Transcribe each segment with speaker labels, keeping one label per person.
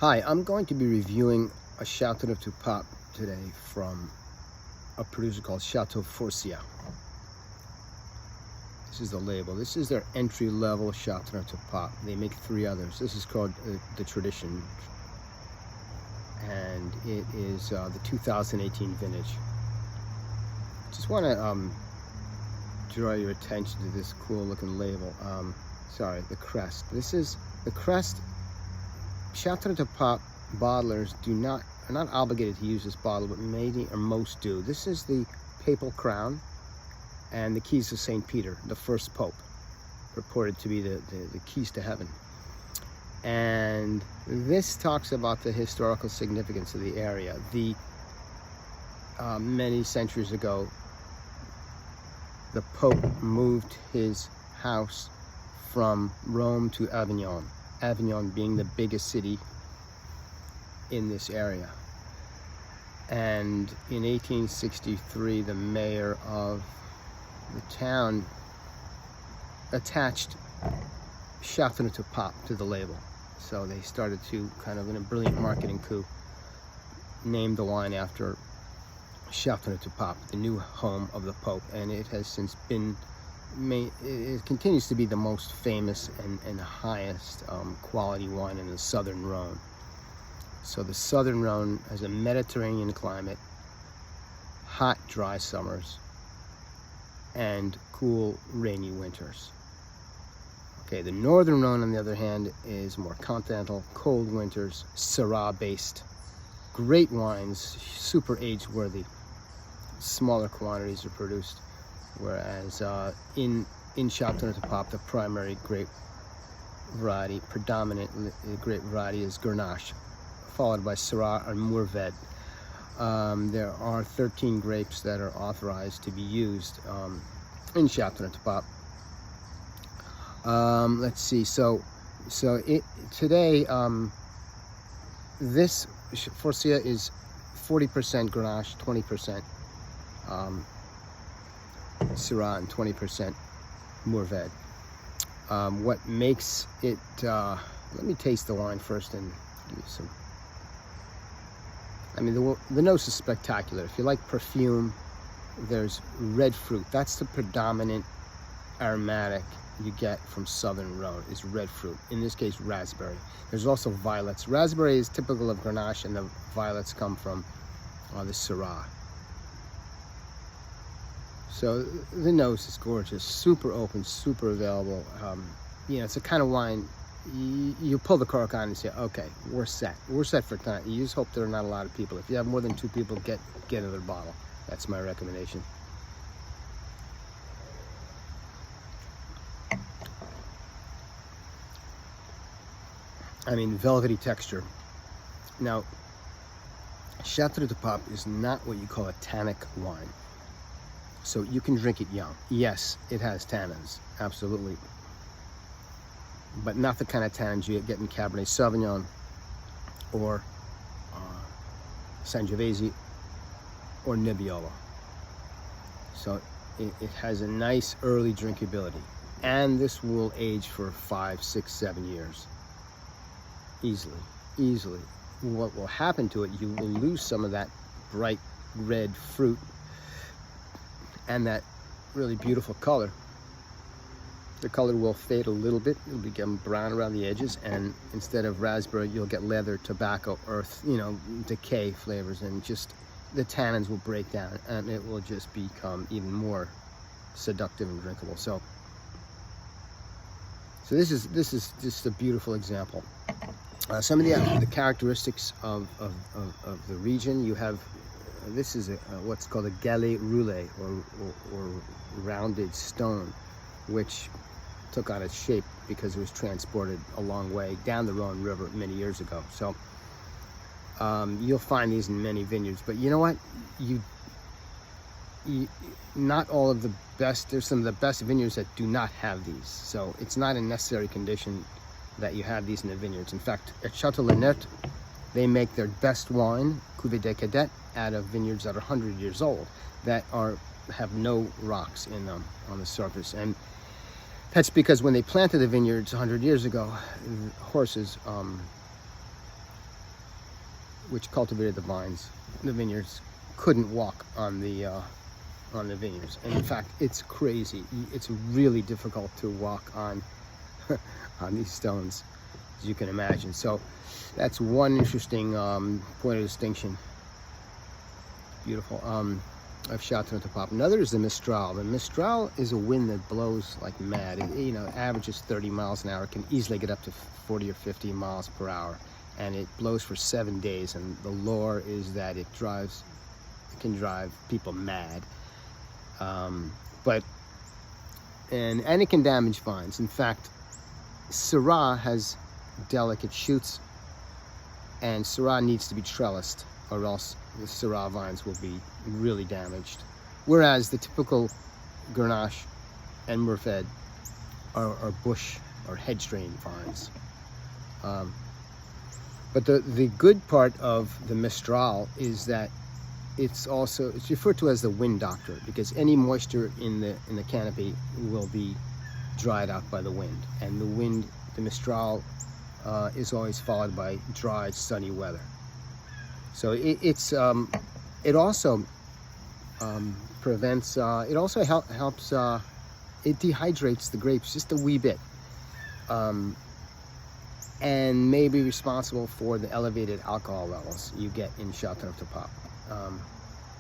Speaker 1: Hi, I'm going to be reviewing a Chateauneuf du Pape today from a producer called Chateau Fortia. This is the label. This is their entry-level Chateauneuf du Pape. They make 3 others. This is called the Tradition, and it is the 2018 vintage. Just want to draw your attention to this cool-looking label. Sorry, the crest. This is the crest. Chateauneuf du Pape bottlers are not obligated to use this bottle, but many or most do. This is the papal crown and the keys to St. Peter, the first pope, purported to be the keys to heaven. And this talks about the historical significance of the area. Many centuries ago, the Pope moved his house from Rome to Avignon. Avignon being the biggest city in this area. And in 1863, the mayor of the town attached Chateauneuf du Pape to the label. So they started to, kind of in a brilliant marketing coup, name the wine after Chateauneuf du Pape, the new home of the Pope. And it has since been it continues to be the most famous and highest quality wine in the Southern Rhone. So the Southern Rhone has a Mediterranean climate, hot, dry summers, and cool, rainy winters. Okay, the Northern Rhone, on the other hand, is more continental, cold winters, Syrah-based, great wines, super age-worthy. Smaller quantities are produced. Whereas in Chateauneuf du Pape, the primary grape variety, predominant grape variety, is Grenache, followed by Syrah or Mourvèdre. There are 13 grapes that are authorized to be used in Chateauneuf du Pape. Let's see. Today, this Forcia is 40% Grenache, 20%. Syrah and 20% Mourvèdre. What makes it, let me taste the wine first and give you some. I mean, the nose is spectacular. If you like perfume, there's red fruit. That's the predominant aromatic you get from Southern Rhone, is red fruit. In this case, raspberry. There's also violets. Raspberry is typical of Grenache, and the violets come from the Syrah. So the nose is gorgeous, super open, super available. It's a kind of wine, you pull the cork on and say, okay, we're set for tonight. You just hope there are not a lot of people. If you have more than 2 people, get another bottle. That's my recommendation. I mean, velvety texture. Now, Chateauneuf du Pape is not what you call a tannic wine. So you can drink it young. Yes, it has tannins, absolutely. But not the kind of tannins you get in Cabernet Sauvignon or Sangiovese or Nebbiolo. So it has a nice early drinkability. And this will age for 5, 6, 7 years. Easily. What will happen to it, you will lose some of that bright red fruit and that really beautiful color. The color will fade a little bit. It'll become brown around the edges, and instead of raspberry, you'll get leather, tobacco, earth, decay flavors, and just the tannins will break down, and it will just become even more seductive and drinkable. So this is just a beautiful example. Some of the characteristics of the region, you have. This is what's called a gallet roulé, or rounded stone, which took on its shape because it was transported a long way down the Rhone River many years ago. So you'll find these in many vineyards. But you know what? Not all of the best. There's some of the best vineyards that do not have these. So it's not a necessary condition that you have these in the vineyards. In fact, at Chateauneuf, they make their best wine, Cuvée des Cadets, out of vineyards that are 100 years old, that have no rocks in them on the surface. And that's because when they planted the vineyards 100 years ago, horses which cultivated the vines, the vineyards, couldn't walk on the vineyards. And in fact, it's crazy. It's really difficult to walk on on these stones, as you can imagine. So that's one interesting point of distinction. Beautiful. Of Chateauneuf du Pape. Another is the Mistral. The Mistral is a wind that blows like mad. It averages 30 miles an hour. It can easily get up to 40 or 50 miles per hour, and it blows for 7 days. And the lore is that it can drive people mad. And it can damage vines. In fact, Syrah has delicate shoots, and Syrah needs to be trellised, or else the Syrah vines will be really damaged. Whereas the typical Grenache and Mourvedre are bush or hedge drain vines. But the good part of the Mistral is that it's referred to as the wind doctor, because any moisture in the canopy will be dried out by the wind, and the Mistral is always followed by dry, sunny weather. So it also prevents. It also helps. It dehydrates the grapes just a wee bit, and may be responsible for the elevated alcohol levels you get in Chateauneuf du Pape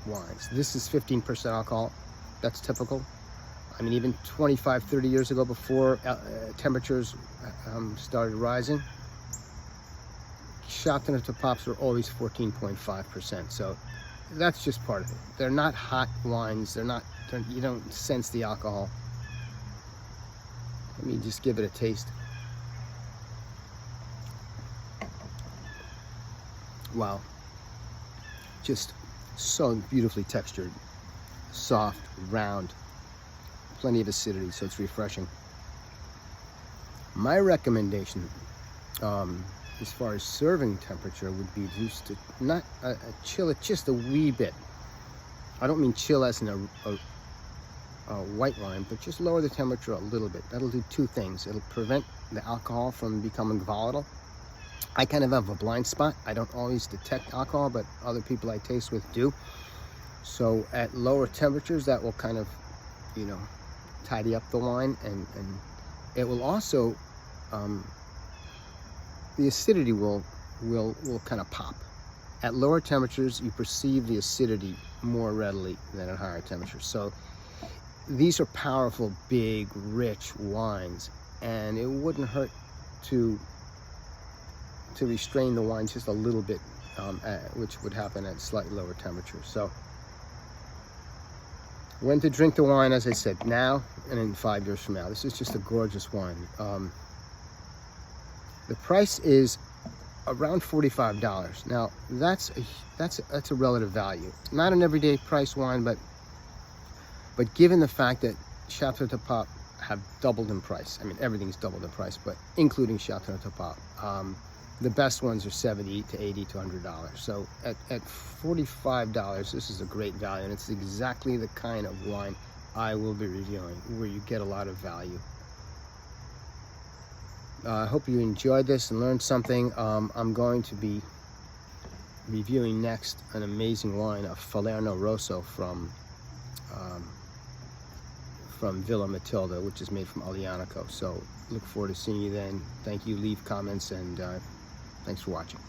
Speaker 1: wines. This is 15% alcohol. That's typical. I mean, even 25, 30 years ago, before temperatures started rising, Chateauneuf du Papes were always 14.5%. So that's just part of it. They're not hot wines. You don't sense the alcohol. Let me just give it a taste. Wow. Just so beautifully textured, soft, round, plenty of acidity, so it's refreshing. My recommendation as far as serving temperature would be just to not chill it just a wee bit. I don't mean chill as in a white wine, but just lower the temperature a little bit. That'll do two things. It'll prevent the alcohol from becoming volatile. I kind of have a blind spot. I don't always detect alcohol, but other people I taste with do. So at lower temperatures, that will kind of, tidy up the wine, and it will also, the acidity will kind of pop. At lower temperatures, you perceive the acidity more readily than at higher temperatures. So these are powerful, big, rich wines, and it wouldn't hurt to restrain the wine just a little bit, which would happen at slightly lower temperatures. So when to drink the wine, as I said, now and in 5 years from now. This is just a gorgeous wine. The price is around $45. Now that's a relative value. Not an everyday price wine, but given the fact that Chateau du Pape have doubled in price. I mean, everything's doubled in price, but including Chateau du Pape. The best ones are $70 to $80 to $100. So at $45, this is a great value, and it's exactly the kind of wine I will be reviewing, where you get a lot of value. I hope you enjoyed this and learned something. I'm going to be reviewing next an amazing wine, a Falerno Rosso from Villa Matilda, which is made from Aglianico. So look forward to seeing you then. Thank you. Leave comments, and thanks for watching.